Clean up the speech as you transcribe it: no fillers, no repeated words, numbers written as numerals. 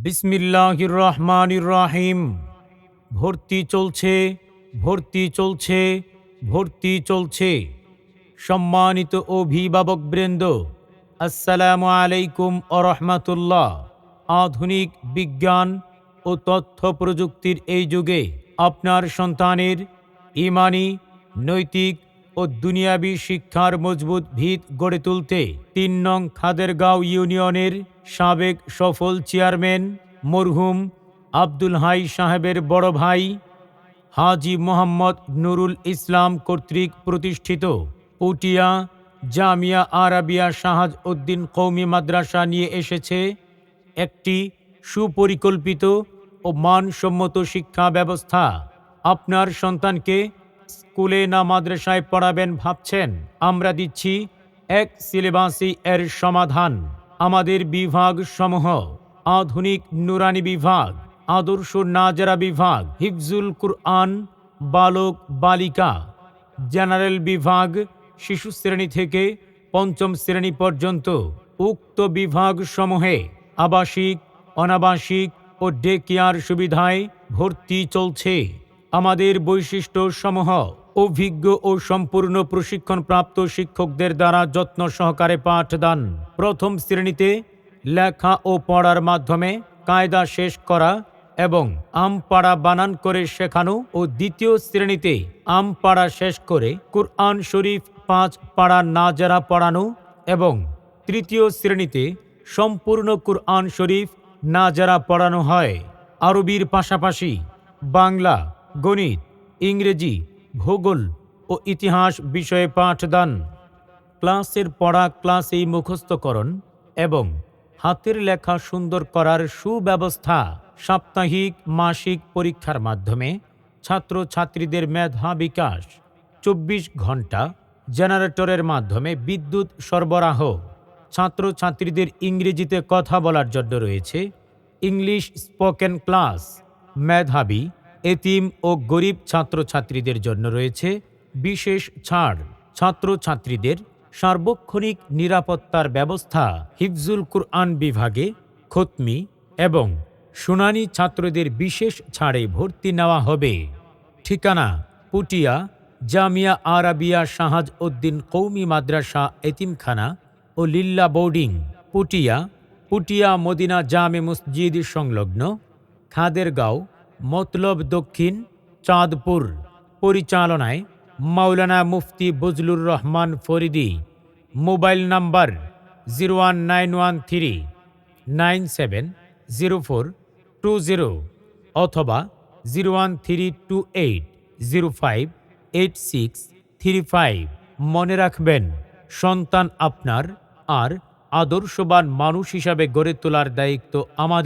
বিসমিল্লাহির রহমানির রহিম। ভর্তি চলছে, ভর্তি চলছে, ভর্তি চলছে। সম্মানিত অভিভাবকবৃন্দ, আসসালামু আলাইকুম আরহামাতুল্লাহ। আধুনিক বিজ্ঞান ও তথ্য প্রযুক্তির এই যুগে আপনার সন্তানের ঈমানি, নৈতিক ও দুনিয়াবী শিক্ষার মজবুত ভিত গড়ে তুলতে ৩ নং খাদেরগাঁও ইউনিয়নের সাবেক সফল চেয়ারম্যান মরহুম আব্দুল হাই সাহেবের বড় ভাই হাজী মোহাম্মদ নুরুল ইসলাম কর্তৃক প্রতিষ্ঠিত পুটিয়া জামিয়া আরাবিয়া শাহাজ উদ্দিন কওমি মাদ্রাসা নিয়ে এসেছে একটি সুপরিকল্পিত ও মানসম্মত শিক্ষা ব্যবস্থা। আপনার সন্তানকে স্কুলে না মাদ্রাসায় পড়াবেন ভাবছেন? আমরা দিচ্ছি এক সিলেবাসই এর সমাধান। আমাদের বিভাগ সমূহ: আধুনিক নুরানি বিভাগ, আদর্শ নাজরা বিভাগ, হিফজুল কুরআন বালক বালিকা, জেনারেল বিভাগ শিশু শ্রেণী থেকে পঞ্চম শ্রেণী পর্যন্ত। উক্ত বিভাগ সমূহে আবাসিক, অনাবাসিক ও ডে কেয়ার সুবিধায় ভর্তি চলছে। আমাদের বৈশিষ্ট্য সমূহ: অভিজ্ঞ ও সম্পূর্ণ প্রশিক্ষণপ্রাপ্ত শিক্ষকদের দ্বারা যত্ন সহকারে পাঠদান। প্রথম শ্রেণীতে লেখা ও পড়ার মাধ্যমে কায়দা শেষ করা এবং আমপাড়া বানান করে শেখানো ও দ্বিতীয় শ্রেণীতে আমপাড়া শেষ করে কুরআন শরীফ 5 পাড়া নাজারা পড়ানো এবং তৃতীয় শ্রেণীতে সম্পূর্ণ কুরআন শরীফ নাজারা পড়ানো হয়। আরবির পাশাপাশি বাংলা, গণিত, ইংরেজি, ভূগোল ও ইতিহাস বিষয়ে পাঠদান। ক্লাসের পড়া ক্লাসেই মুখস্থকরণ এবং হাতের লেখা সুন্দর করার সুব্যবস্থা। সাপ্তাহিক, মাসিক পরীক্ষার মাধ্যমে ছাত্রছাত্রীদের মেধা বিকাশ। 24 ঘন্টা জেনারেটরের মাধ্যমে বিদ্যুৎ সরবরাহ। ছাত্রছাত্রীদের ইংরেজিতে কথা বলার জন্য রয়েছে ইংলিশ স্পোকেন ক্লাস। মেধাবী, এতিম ও গরিব ছাত্রছাত্রীদের জন্য রয়েছে বিশেষ ছাড়। ছাত্রছাত্রীদের সার্বক্ষণিক নিরাপত্তার ব্যবস্থা। হিফজুল কুরআন বিভাগে খতমি এবং শুনানি ছাত্রদের বিশেষ ছাড়ে ভর্তি নেওয়া হবে। ঠিকানা: পুটিয়া জামিয়া আরাবিয়া শাহাজ উদ্দিন কওমি মাদ্রাসা এতিমখানা ও লিল্লা বোর্ডিং, পুটিয়া। পুটিয়া মদিনা জামে মসজিদ সংলগ্ন, খাদেরগাঁও, মতলব দক্ষিণ, চাঁদপুর। পরিচালনায় মাওলানা মুফতি বজলুর রহমান ফরিদী। মোবাইল নাম্বার 01913970420 অথবা 01328058635। মনে রাখবেন, সন্তান আপনার, আর আদর্শবান মানুষ হিসাবে গড়ে তোলার দায়িত্ব আমাদের।